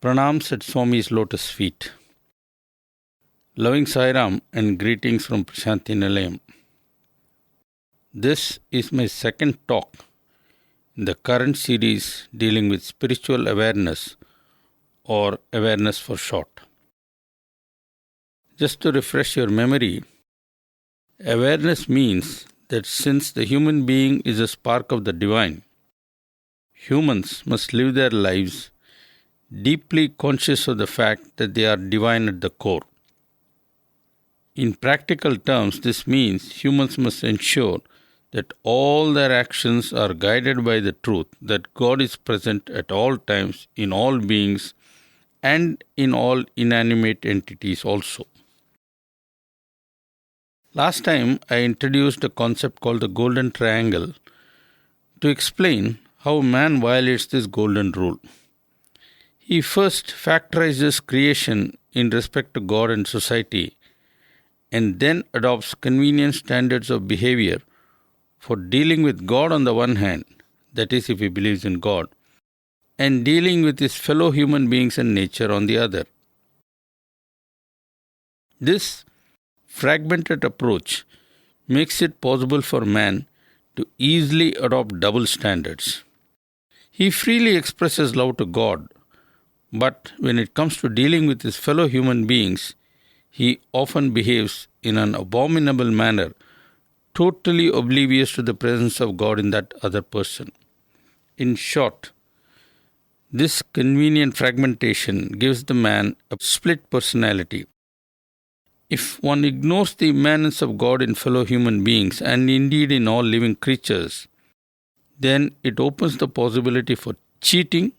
Pranams at Swami's lotus feet. Loving Sairam and greetings from Prashanti Nilayam. This is my second talk in the current series dealing with spiritual awareness, or awareness for short. Just to refresh your memory, awareness means that since the human being is a spark of the divine, humans must live their lives deeply conscious of the fact that they are divine at the core. In practical terms, this means humans must ensure that all their actions are guided by the truth that God is present at all times in all beings and in all inanimate entities also. Last time I introduced a concept called the golden triangle to explain how man violates this golden rule. He first factorizes creation in respect to God and society, and then adopts convenient standards of behavior for dealing with God on the one hand, that is if he believes in God, and dealing with his fellow human beings and nature on the other. This fragmented approach makes it possible for man to easily adopt double standards. He freely expresses love to God, but when it comes to dealing with his fellow human beings, he often behaves in an abominable manner, totally oblivious to the presence of God in that other person. In short, this convenient fragmentation gives the man a split personality. If one ignores the immanence of God in fellow human beings and indeed in all living creatures, then it opens the possibility for cheating,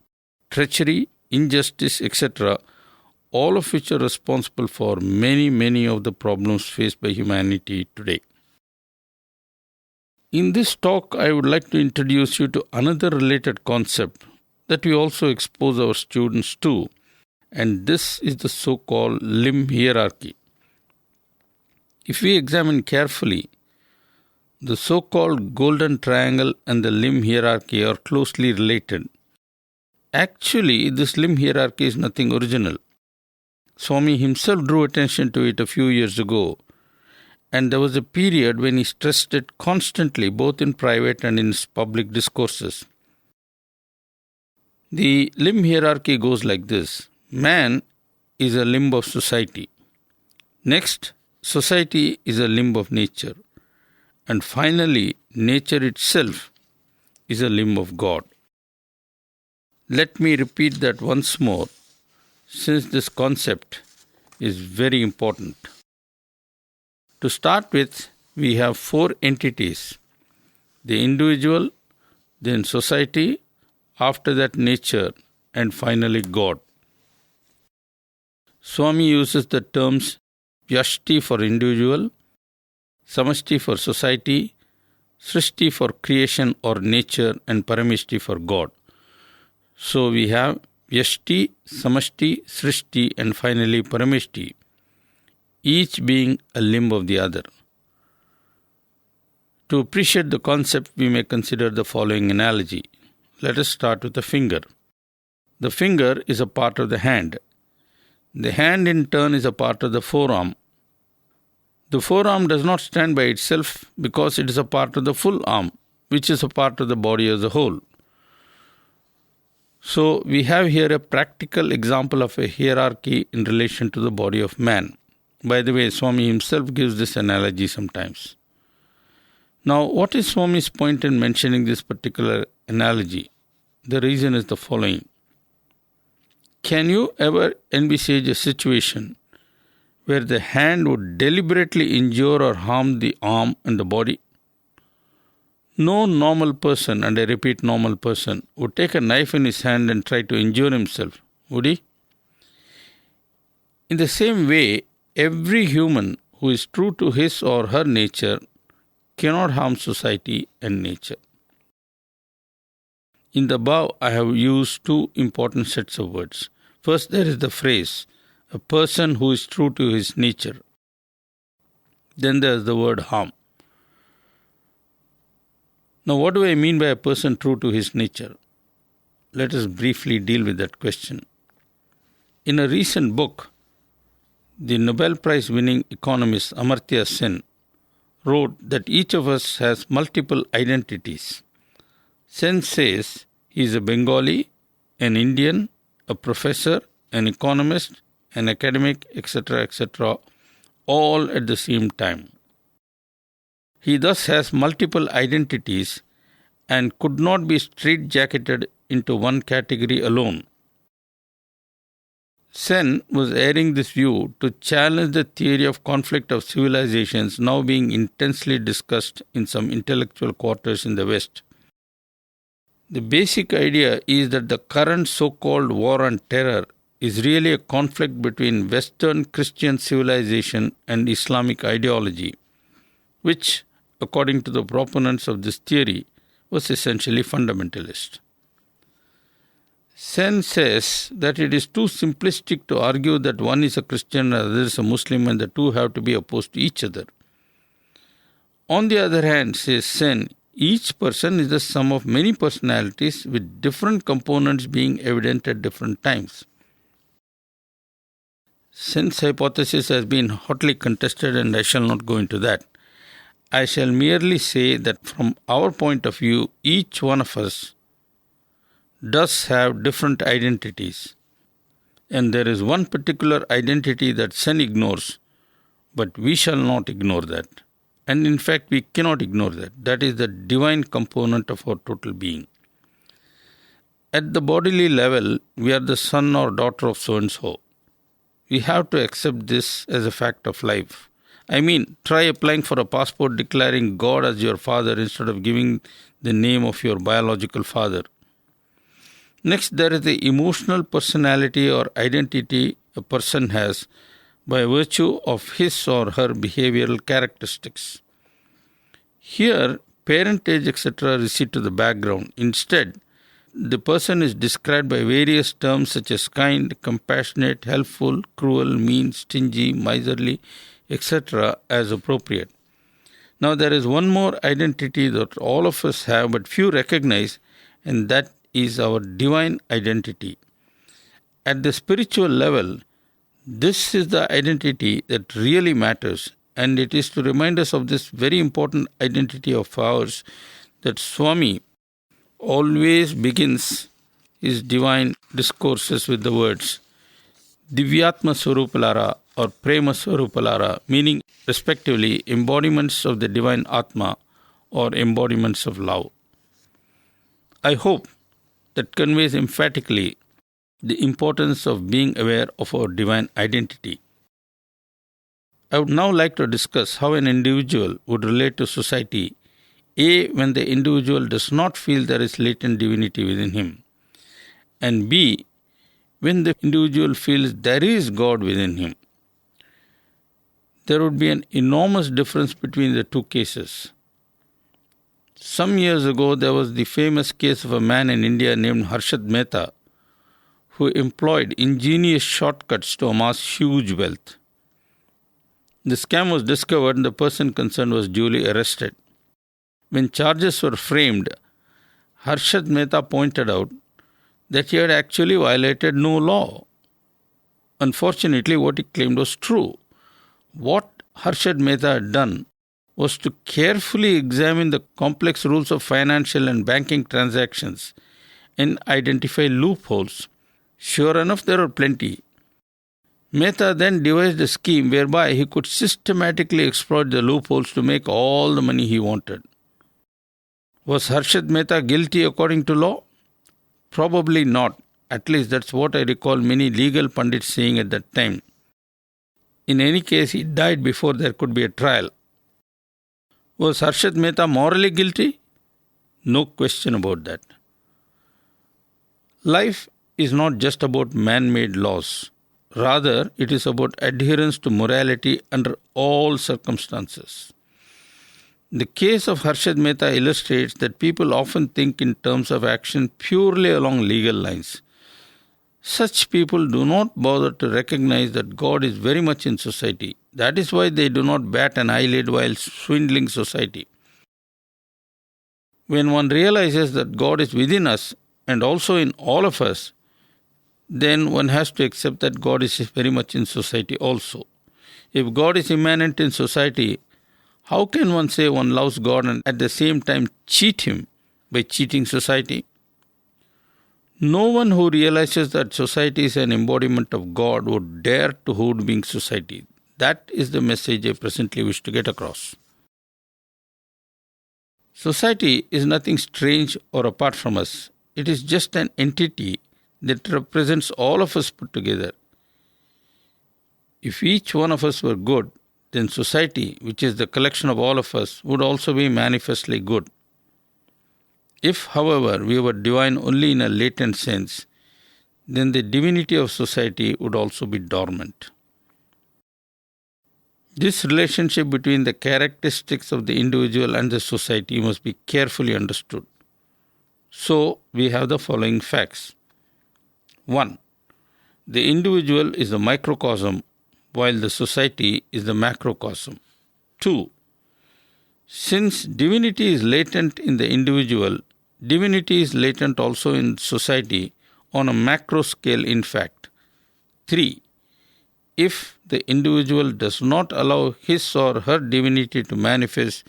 treachery, injustice, etc., all of which are responsible for many of the problems faced by humanity today. In this talk, I would like to introduce you to another related concept that we also expose our students to, and this is the so-called limb hierarchy. If we examine carefully, the so-called golden triangle and the limb hierarchy are closely related. Actually, this limb hierarchy is nothing original. Swami himself drew attention to it a few years ago, and there was a period when he stressed it constantly, both in private and in his public discourses. The limb hierarchy goes like this. Man is a limb of society. Next, society is a limb of nature. And finally, nature itself is a limb of God. Let me repeat that once more, since this concept is very important. To start with, we have four entities: the individual, then society, after that nature, and finally God. Swami uses the terms Vyashti for individual, Samashti for society, Srishti for creation or nature, and Paramishti for God. So we have Vyashti, Samashti, Srishti, and finally Paramishti, each being a limb of the other. To appreciate the concept, we may consider the following analogy. Let us start with the finger. The finger is a part of the hand. The hand in turn is a part of the forearm. The forearm does not stand by itself because it is a part of the full arm, which is a part of the body as a whole. So we have here a practical example of a hierarchy in relation to the body of man. By the way, Swami himself gives this analogy sometimes. Now, what is Swami's point in mentioning this particular analogy? The reason is the following. Can you ever envisage a situation where the hand would deliberately injure or harm the arm and the body? No normal person, and I repeat normal person, would take a knife in his hand and try to injure himself, would he? In the same way, every human who is true to his or her nature cannot harm society and nature. In the above, I have used two important sets of words. First, there is the phrase, a person who is true to his nature. Then there is the word harm. Now, what do I mean by a person true to his nature? Let us briefly deal with that question. In a recent book, the Nobel Prize winning economist Amartya Sen wrote that each of us has multiple identities. Sen says he is a Bengali, an Indian, a professor, an economist, an academic, etc., all at the same time. He thus has multiple identities and could not be straitjacketed into one category alone. Sen was airing this view to challenge the theory of conflict of civilizations now being intensely discussed in some intellectual quarters in the West. The basic idea is that the current so-called war on terror is really a conflict between Western Christian civilization and Islamic ideology, which, according to the proponents of this theory, was essentially fundamentalist. Sen says that it is too simplistic to argue that one is a Christian and the other is a Muslim and the two have to be opposed to each other. On the other hand, says Sen, each person is the sum of many personalities with different components being evident at different times. Sen's hypothesis has been hotly contested and I shall not go into that. I shall merely say that from our point of view, each one of us does have different identities. And there is one particular identity that Sen ignores, but we shall not ignore that. And in fact, we cannot ignore that. That is the divine component of our total being. At the bodily level, we are the son or daughter of so-and-so. We have to accept this as a fact of life. I mean, try applying for a passport declaring God as your father instead of giving the name of your biological father. Next, there is the emotional personality or identity a person has by virtue of his or her behavioral characteristics. Here, parentage, etc. recede to the background. Instead, the person is described by various terms such as kind, compassionate, helpful, cruel, mean, stingy, miserly, etc. as appropriate. Now, there is one more identity that all of us have but few recognize, and that is our divine identity. At the spiritual level, this is the identity that really matters, and it is to remind us of this very important identity of ours that Swami always begins his divine discourses with the words Divyatma Swarupalara or Prema Swarupalara, meaning respectively embodiments of the divine Atma or embodiments of love. I hope that conveys emphatically the importance of being aware of our divine identity. I would now like to discuss how an individual would relate to society, A, when the individual does not feel there is latent divinity within him, and B, when the individual feels there is God within him. There would be an enormous difference between the two cases. Some years ago, there was the famous case of a man in India named Harshad Mehta, who employed ingenious shortcuts to amass huge wealth. The scam was discovered and the person concerned was duly arrested. When charges were framed, Harshad Mehta pointed out that he had actually violated no law. Unfortunately, what he claimed was true. What Harshad Mehta had done was to carefully examine the complex rules of financial and banking transactions and identify loopholes. Sure enough, there were plenty. Mehta then devised a scheme whereby he could systematically exploit the loopholes to make all the money he wanted. Was Harshad Mehta guilty according to law? Probably not. At least that's what I recall many legal pundits saying at that time. In any case, he died before there could be a trial. Was Harshad Mehta morally guilty? No question about that. Life is not just about man-made laws. Rather, it is about adherence to morality under all circumstances. The case of Harshad Mehta illustrates that people often think in terms of action purely along legal lines. Such people do not bother to recognize that God is very much in society. That is why they do not bat an eyelid while swindling society. When one realizes that God is within us and also in all of us, then one has to accept that God is very much in society also. If God is immanent in society, how can one say one loves God and at the same time cheat Him by cheating society? No one who realizes that society is an embodiment of God would dare to hoodwink society. That is the message I presently wish to get across. Society is nothing strange or apart from us. It is just an entity that represents all of us put together. If each one of us were good, then society, which is the collection of all of us, would also be manifestly good. If, however, we were divine only in a latent sense, then the divinity of society would also be dormant. This relationship between the characteristics of the individual and the society must be carefully understood. So, we have the following facts. 1. The individual is the microcosm, while the society is the macrocosm. 2. Since divinity is latent in the individual, divinity is latent also in society on a macro scale, in fact. 3. If the individual does not allow his or her divinity to manifest,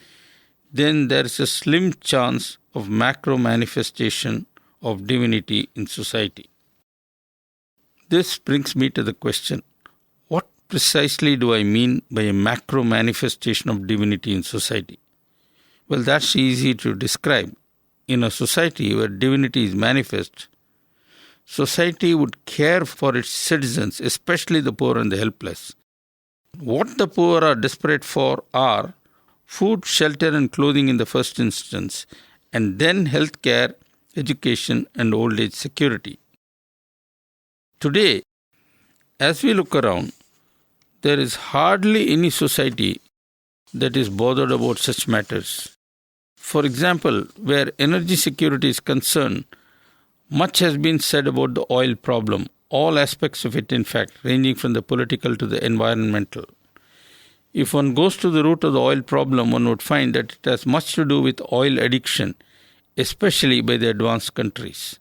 then there is a slim chance of macro manifestation of divinity in society. This brings me to the question, what precisely do I mean by a macro manifestation of divinity in society? Well, that's easy to describe. In a society where divinity is manifest, society would care for its citizens, especially the poor and the helpless. What the poor are desperate for are food, shelter and clothing in the first instance, and then health care, education and old age security. Today, as we look around, there is hardly any society that is bothered about such matters. For example, where energy security is concerned, much has been said about the oil problem, all aspects of it in fact, ranging from the political to the environmental. If one goes to the root of the oil problem, one would find that it has much to do with oil addiction, especially by the advanced countries.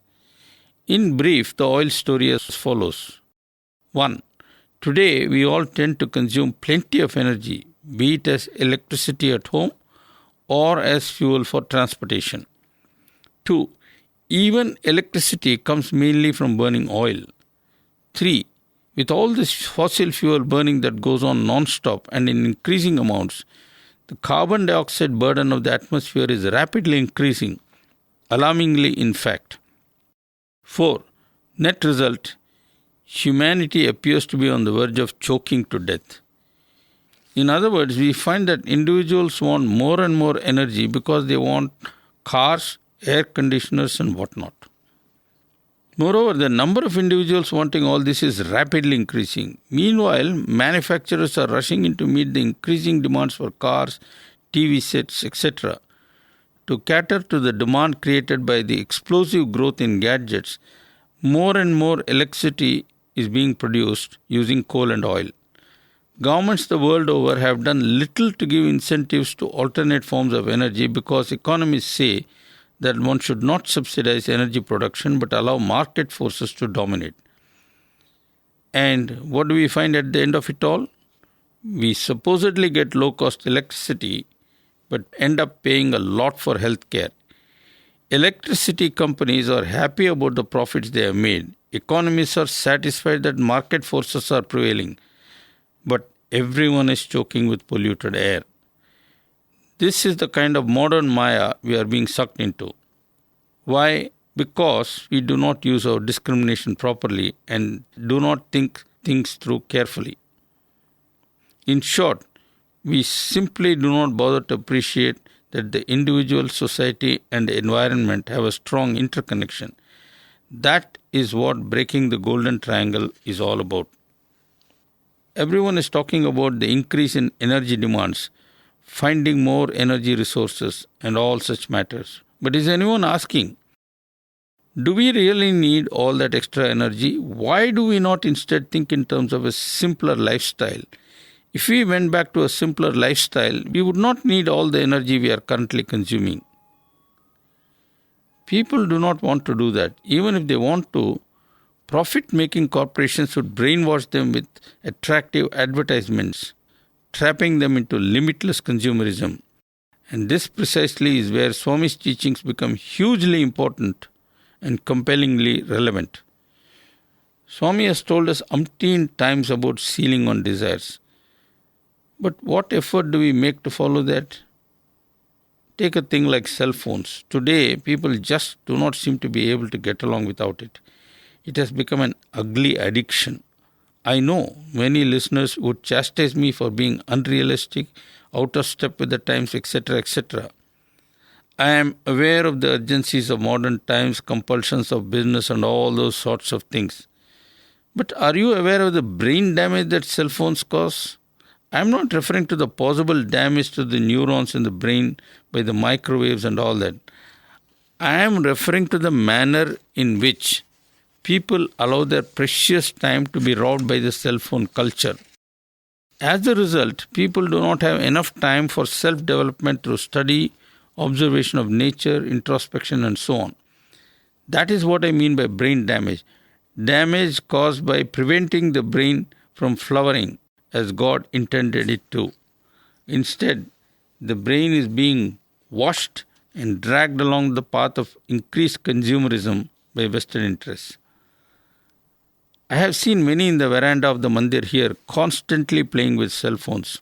In brief, the oil story is as follows. 1. Today, we all tend to consume plenty of energy, be it as electricity at home or as fuel for transportation. 2. Even electricity comes mainly from burning oil. 3. With all this fossil fuel burning that goes on non-stop and in increasing amounts, the carbon dioxide burden of the atmosphere is rapidly increasing, alarmingly in fact. 4. Net result, humanity appears to be on the verge of choking to death. In other words, we find that individuals want more and more energy because they want cars, air conditioners and whatnot. Moreover, the number of individuals wanting all this is rapidly increasing. Meanwhile, manufacturers are rushing in to meet the increasing demands for cars, TV sets, etc. To cater to the demand created by the explosive growth in gadgets, more and more electricity is being produced using coal and oil. Governments the world over have done little to give incentives to alternate forms of energy because economists say that one should not subsidize energy production but allow market forces to dominate. And what do we find at the end of it all? We supposedly get low-cost electricity but end up paying a lot for health care. Electricity companies are happy about the profits they have made. Economists are satisfied that market forces are prevailing. But everyone is choking with polluted air. This is the kind of modern Maya we are being sucked into. Why? Because we do not use our discrimination properly and do not think things through carefully. In short, we simply do not bother to appreciate that the individual, society and the environment have a strong interconnection. That is what breaking the golden triangle is all about. Everyone is talking about the increase in energy demands, finding more energy resources and all such matters. But is anyone asking, do we really need all that extra energy? Why do we not instead think in terms of a simpler lifestyle? If we went back to a simpler lifestyle, we would not need all the energy we are currently consuming. People do not want to do that. Even if they want to, Profit-making corporations would brainwash them with attractive advertisements, trapping them into limitless consumerism. And this precisely is where Swami's teachings become hugely important and compellingly relevant. Swami has told us umpteen times about sealing on desires. But what effort do we make to follow that? Take a thing like cell phones. Today, people just do not seem to be able to get along without it. It has become an ugly addiction. I know many listeners would chastise me for being unrealistic, out of step with the times, etc., etc. I am aware of the urgencies of modern times, compulsions of business and all those sorts of things. But are you aware of the brain damage that cell phones cause? I am not referring to the possible damage to the neurons in the brain by the microwaves and all that. I am referring to the manner in which people allow their precious time to be robbed by the cell phone culture. As a result, people do not have enough time for self-development through study, observation of nature, introspection, and so on. That is what I mean by brain damage. Damage caused by preventing the brain from flowering as God intended it to. Instead, the brain is being washed and dragged along the path of increased consumerism by Western interests. I have seen many in the veranda of the mandir here constantly playing with cell phones.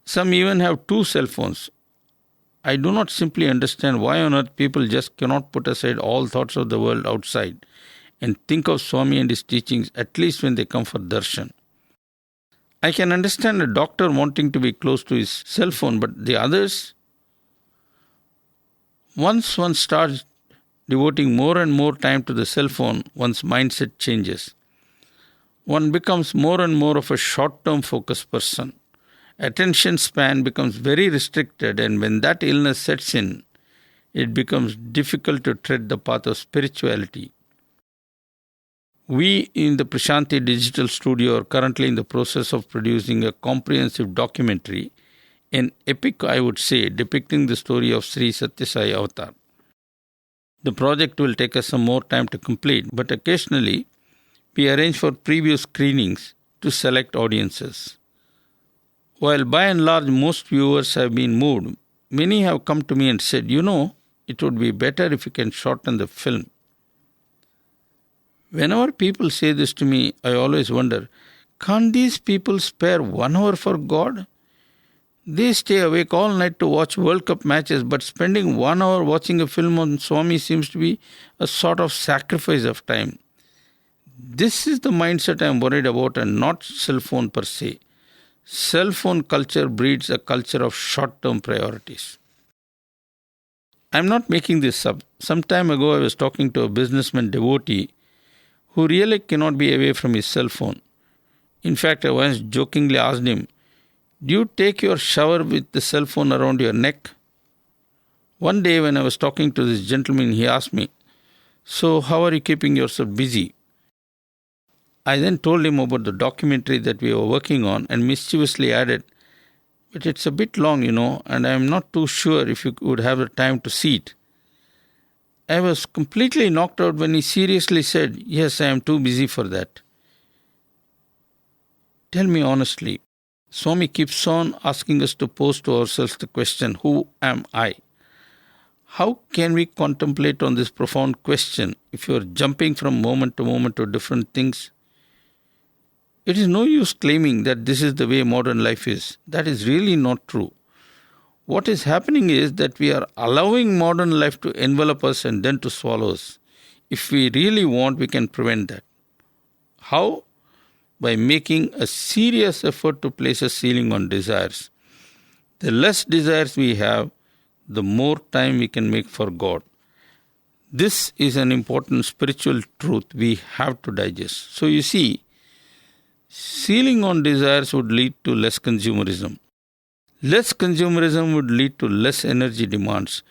Some even have 2 cell phones. I do not simply understand why on earth people just cannot put aside all thoughts of the world outside and think of Swami and his teachings at least when they come for darshan. I can understand a doctor wanting to be close to his cell phone, but the others, once one starts devoting more and more time to the cell phone, one's mindset changes. One becomes more and more of a short-term focused person. Attention span becomes very restricted, and when that illness sets in, it becomes difficult to tread the path of spirituality. We in the Prashanti Digital Studio are currently in the process of producing a comprehensive documentary, an epic, I would say, depicting the story of Sri Satya Sai Avatar. The project will take us some more time to complete, but occasionally we arrange for preview screenings to select audiences. While by and large most viewers have been moved, many have come to me and said, it would be better if you can shorten the film. Whenever people say this to me, I always wonder, can't these people spare 1 hour for God? They stay awake all night to watch World Cup matches, but spending 1 hour watching a film on Swami seems to be a sort of sacrifice of time. This is the mindset I am worried about, and not cell phone per se. Cell phone culture breeds a culture of short-term priorities. I am not making this up. Some time ago I was talking to a businessman devotee who really cannot be away from his cell phone. In fact, I once jokingly asked him, "Do you take your shower with the cell phone around your neck?" One day when I was talking to this gentleman, he asked me, "So how are you keeping yourself busy?" I then told him about the documentary that we were working on and mischievously added, "But it's a bit long, and I am not too sure if you would have the time to see it." I was completely knocked out when he seriously said, "Yes, I am too busy for that." Tell me honestly, Swami keeps on asking us to pose to ourselves the question, who am I? How can we contemplate on this profound question if you are jumping from moment to moment to different things? It is no use claiming that this is the way modern life is. That is really not true. What is happening is that we are allowing modern life to envelop us and then to swallow us. If we really want, we can prevent that. How? By making a serious effort to place a ceiling on desires. The less desires we have, the more time we can make for God. This is an important spiritual truth we have to digest. So you see, ceiling on desires would lead to less consumerism. Less consumerism would lead to less energy demands.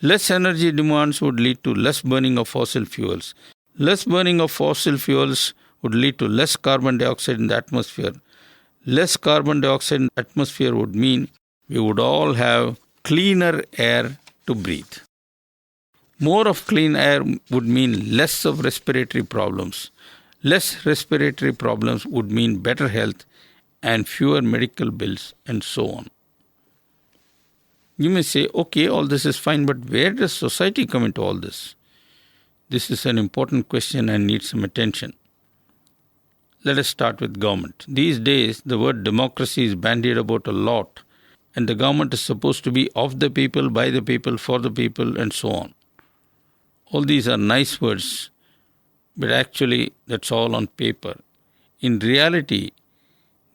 Less energy demands would lead to less burning of fossil fuels. Less burning of fossil fuels would lead to less carbon dioxide in the atmosphere. Less carbon dioxide in the atmosphere would mean we would all have cleaner air to breathe. More of clean air would mean less of respiratory problems. Less respiratory problems would mean better health and fewer medical bills and so on. You may say, okay, all this is fine, but where does society come into all this? This is an important question and needs some attention. Let us start with government. These days, the word democracy is bandied about a lot, and the government is supposed to be of the people, by the people, for the people, and so on. All these are nice words, but actually that's all on paper. In reality,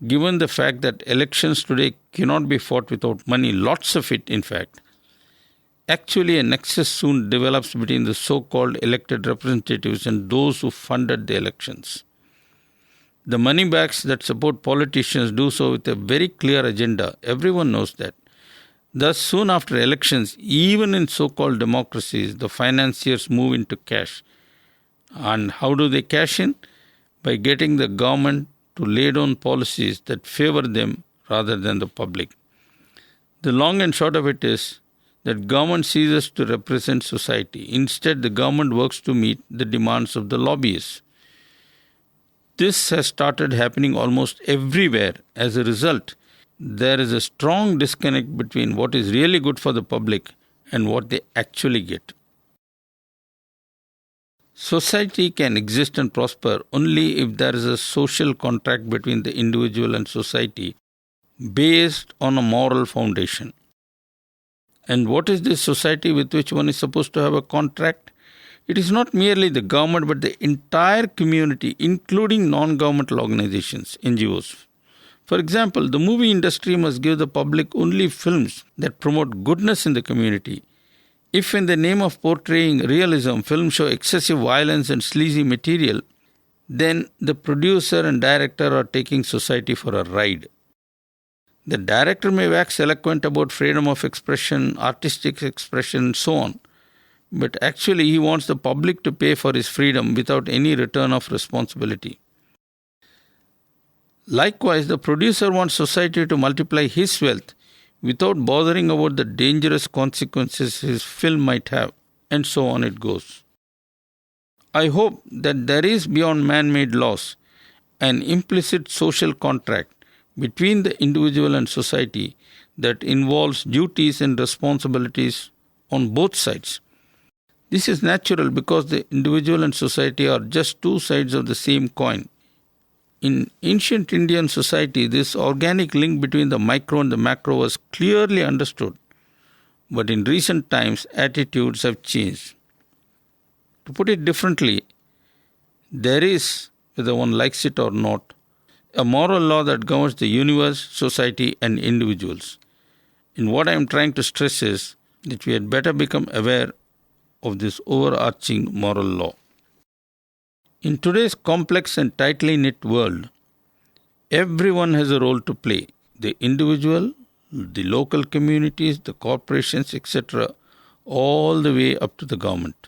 given the fact that elections today cannot be fought without money, lots of it in fact, actually a nexus soon develops between the so-called elected representatives and those who funded the elections. The money bags that support politicians do so with a very clear agenda. Everyone knows that. Thus, soon after elections, even in so-called democracies, the financiers move into cash. And how do they cash in? By getting the government to lay down policies that favor them rather than the public. The long and short of it is that government ceases to represent society. Instead, the government works to meet the demands of the lobbyists. This has started happening almost everywhere. As a result, there is a strong disconnect between what is really good for the public and what they actually get. Society can exist and prosper only if there is a social contract between the individual and society based on a moral foundation. And what is this society with which one is supposed to have a contract? It is not merely the government but the entire community, including non-governmental organizations, NGOs. For example, the movie industry must give the public only films that promote goodness in the community. If in the name of portraying realism, films show excessive violence and sleazy material, then the producer and director are taking society for a ride. The director may wax eloquent about freedom of expression, artistic expression, and so on, but actually he wants the public to pay for his freedom without any return of responsibility. Likewise, the producer wants society to multiply his wealth without bothering about the dangerous consequences his film might have, and so on it goes. I hope that there is beyond man-made laws an implicit social contract between the individual and society that involves duties and responsibilities on both sides. This is natural because the individual and society are just two sides of the same coin. In ancient Indian society, this organic link between the micro and the macro was clearly understood. But in recent times, attitudes have changed. To put it differently, there is, whether one likes it or not, a moral law that governs the universe, society, and individuals. And what I am trying to stress is that we had better become aware of this overarching moral law. In today's complex and tightly knit world, everyone has a role to play. The individual, the local communities, the corporations, etc., all the way up to the government.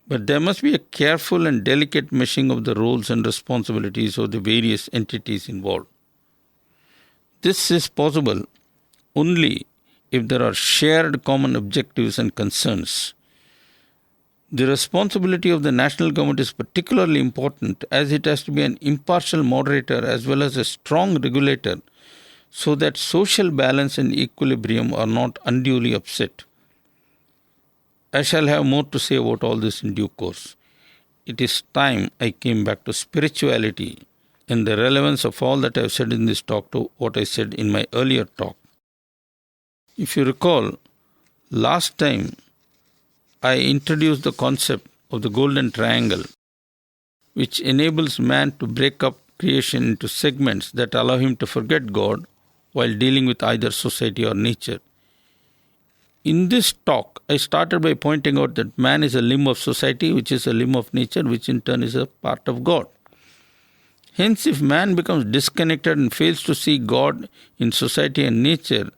But there must be a careful and delicate meshing of the roles and responsibilities of the various entities involved. This is possible only if there are shared common objectives and concerns. The responsibility of the national government is particularly important as it has to be an impartial moderator as well as a strong regulator so that social balance and equilibrium are not unduly upset. I shall have more to say about all this in due course. It is time I came back to spirituality and the relevance of all that I have said in this talk to what I said in my earlier talk. If you recall, last time I introduced the concept of the golden triangle, which enables man to break up creation into segments that allow him to forget God while dealing with either society or nature. In this talk, I started by pointing out that man is a limb of society, which is a limb of nature, which in turn is a part of God. Hence, if man becomes disconnected and fails to see God in society and nature,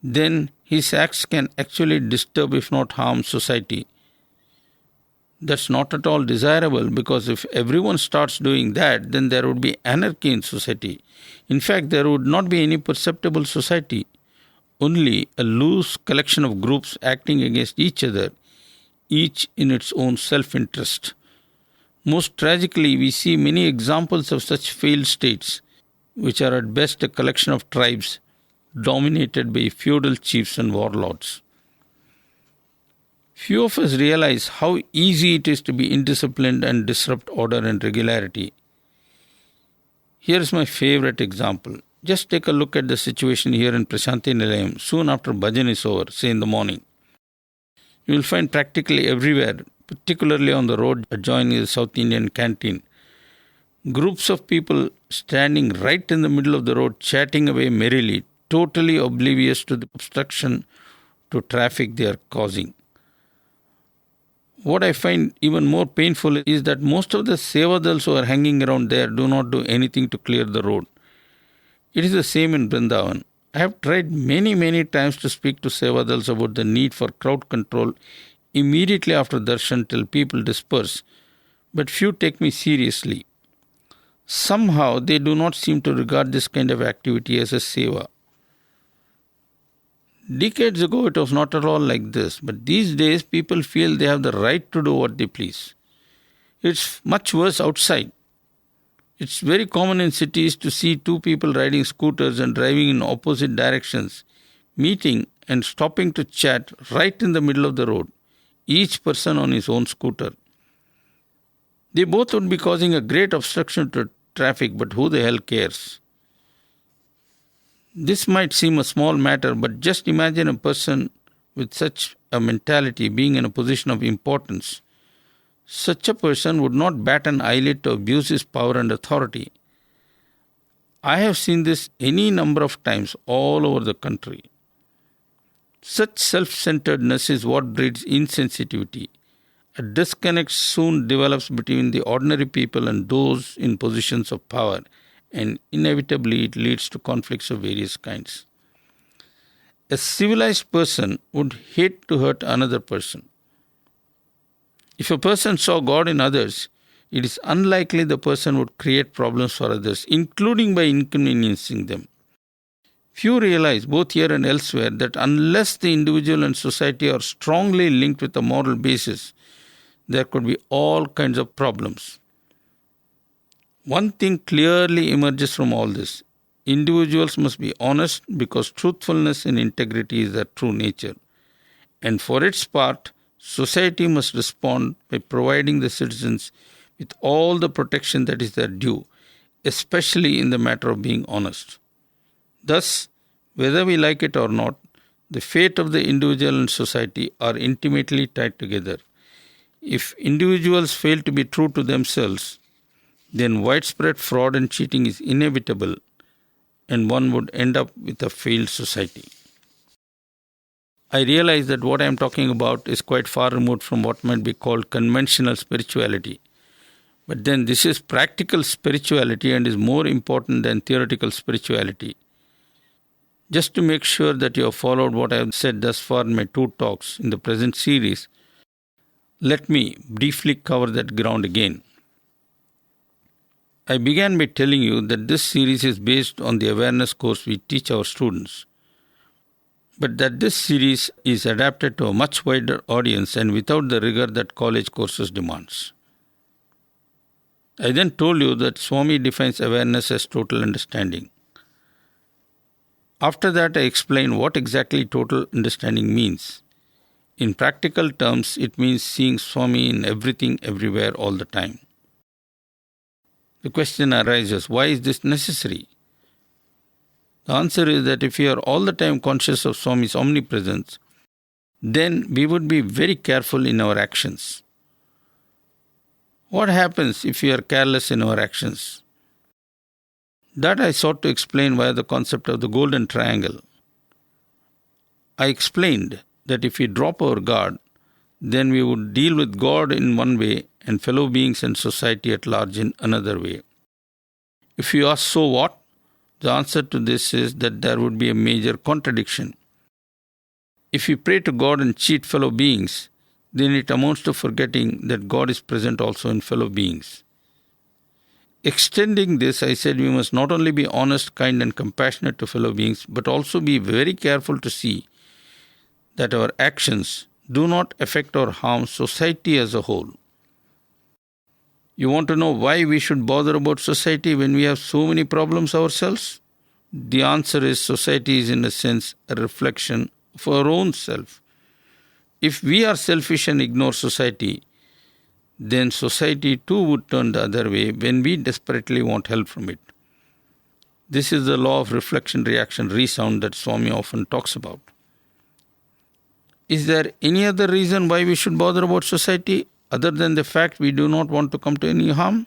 then his acts can actually disturb, if not harm, society. That's not at all desirable because if everyone starts doing that, then there would be anarchy in society. In fact, there would not be any perceptible society, only a loose collection of groups acting against each other, each in its own self-interest. Most tragically, we see many examples of such failed states, which are at best a collection of tribes dominated by feudal chiefs and warlords. Few of us realize how easy it is to be indisciplined and disrupt order and regularity. Here is my favorite example. Just take a look at the situation here in Prashanti Nilayam soon after bhajan is over, say in the morning. You will find practically everywhere, particularly on the road adjoining the South Indian canteen, groups of people standing right in the middle of the road chatting away merrily, totally oblivious to the obstruction to traffic they are causing. What I find even more painful is that most of the sevadals who are hanging around there do not do anything to clear the road. It is the same in Vrindavan. I have tried many times to speak to sevadals about the need for crowd control immediately after darshan till people disperse, but few take me seriously. Somehow they do not seem to regard this kind of activity as a seva. Decades ago it was not at all like this, but these days people feel they have the right to do what they please. It's much worse outside. It's very common in cities to see two people riding scooters and driving in opposite directions, meeting and stopping to chat right in the middle of the road, each person on his own scooter. They both would be causing a great obstruction to traffic, but who the hell cares? This might seem a small matter, but just imagine a person with such a mentality being in a position of importance. Such a person would not bat an eyelid to abuse his power and authority. I have seen this any number of times all over the country. Such self-centeredness is what breeds insensitivity. A disconnect soon develops between the ordinary people and those in positions of power, and inevitably it leads to conflicts of various kinds. A civilized person would hate to hurt another person. If a person saw God in others, it is unlikely the person would create problems for others, including by inconveniencing them. Few realize, both here and elsewhere, that unless the individual and society are strongly linked with a moral basis, there could be all kinds of problems. One thing clearly emerges from all this. Individuals must be honest because truthfulness and integrity is their true nature. And for its part, society must respond by providing the citizens with all the protection that is their due, especially in the matter of being honest. Thus, whether we like it or not, the fate of the individual and society are intimately tied together. If individuals fail to be true to themselves, then widespread fraud and cheating is inevitable, and one would end up with a failed society. I realize that what I am talking about is quite far removed from what might be called conventional spirituality. But then this is practical spirituality and is more important than theoretical spirituality. Just to make sure that you have followed what I have said thus far in my 2 talks in the present series, let me briefly cover that ground again. I began by telling you that this series is based on the awareness course we teach our students, but that this series is adapted to a much wider audience and without the rigor that college courses demands. I then told you that Swami defines awareness as total understanding. After that, I explained what exactly total understanding means. In practical terms, it means seeing Swami in everything, everywhere, all the time. The question arises, why is this necessary? The answer is that if we are all the time conscious of Swami's omnipresence, then we would be very careful in our actions. What happens if we are careless in our actions? That I sought to explain via the concept of the golden triangle. I explained that if we drop our guard, then we would deal with God in one way and fellow beings and society at large in another way. If you ask, so what? The answer to this is that there would be a major contradiction. If we pray to God and cheat fellow beings, then it amounts to forgetting that God is present also in fellow beings. Extending this, I said we must not only be honest, kind and compassionate to fellow beings, but also be very careful to see that our actions do not affect or harm society as a whole. You want to know why we should bother about society when we have so many problems ourselves? The answer is society is in a sense a reflection of our own self. If we are selfish and ignore society, then society too would turn the other way when we desperately want help from it. This is the law of reflection, reaction, resound that Swami often talks about. Is there any other reason why we should bother about society other than the fact we do not want to come to any harm?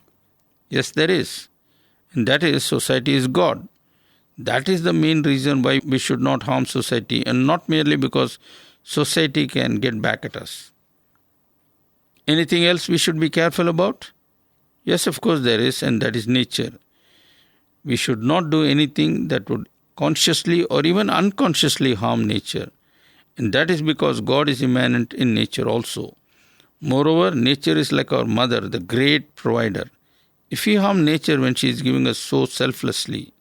Yes, there is. And that is, society is God. That is the main reason why we should not harm society, and not merely because society can get back at us. Anything else we should be careful about? Yes, of course there is, and that is nature. We should not do anything that would consciously or even unconsciously harm nature. And that is because God is immanent in nature also. Moreover, nature is like our mother, the great provider. If we harm nature when she is giving us so selflessly,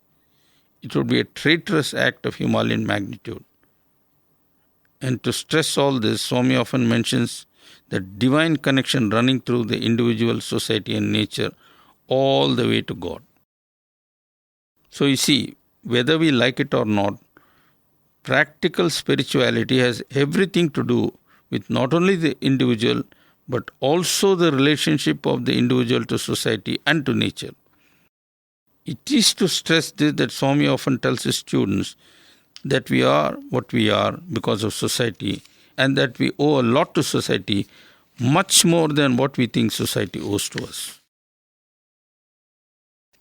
it would be a traitorous act of Himalayan magnitude. And to stress all this, Swami often mentions the divine connection running through the individual, society and nature all the way to God. So you see, whether we like it or not, practical spirituality has everything to do with not only the individual, but also the relationship of the individual to society and to nature. It is to stress this that Swami often tells his students that we are what we are because of society, and that we owe a lot to society, much more than what we think society owes to us.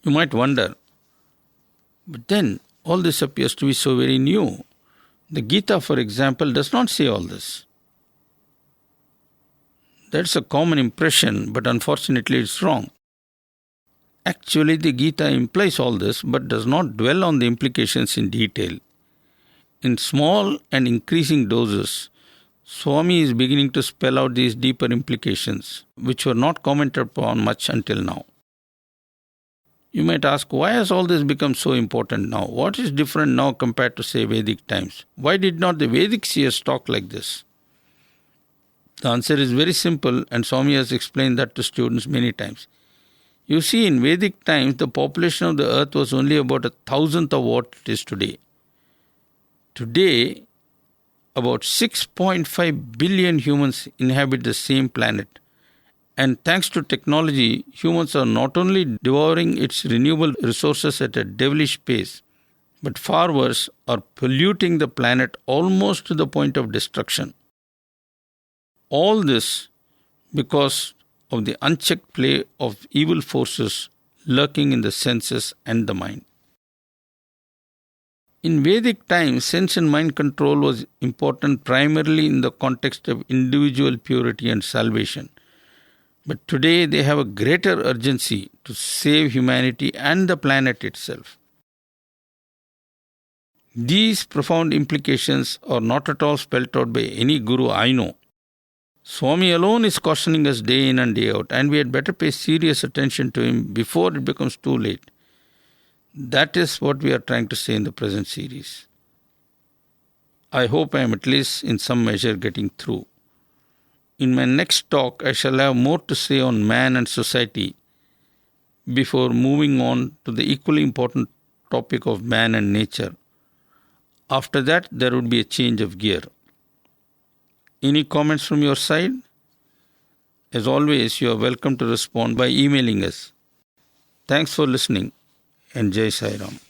You might wonder, but then all this appears to be so very new. The Gita, for example, does not say all this. That's a common impression, but unfortunately it's wrong. Actually, the Gita implies all this, but does not dwell on the implications in detail. In small and increasing doses, Swami is beginning to spell out these deeper implications, which were not commented upon much until now. You might ask, why has all this become so important now? What is different now compared to, say, Vedic times? Why did not the Vedic seers talk like this? The answer is very simple, and Swami has explained that to students many times. You see, in Vedic times, the population of the earth was only about 1,000th of what it is today. Today, about 6.5 billion humans inhabit the same planet. And thanks to technology, humans are not only devouring its renewable resources at a devilish pace, but far worse, are polluting the planet almost to the point of destruction. All this because of the unchecked play of evil forces lurking in the senses and the mind. In Vedic times, sense and mind control was important primarily in the context of individual purity and salvation. But today they have a greater urgency to save humanity and the planet itself. These profound implications are not at all spelt out by any guru I know. Swami alone is cautioning us day in and day out, and we had better pay serious attention to him before it becomes too late. That is what we are trying to say in the present series. I hope I am at least in some measure getting through. In my next talk, I shall have more to say on man and society before moving on to the equally important topic of man and nature. After that, there would be a change of gear. Any comments from your side? As always, you are welcome to respond by emailing us. Thanks for listening, and Jai Sai Ram.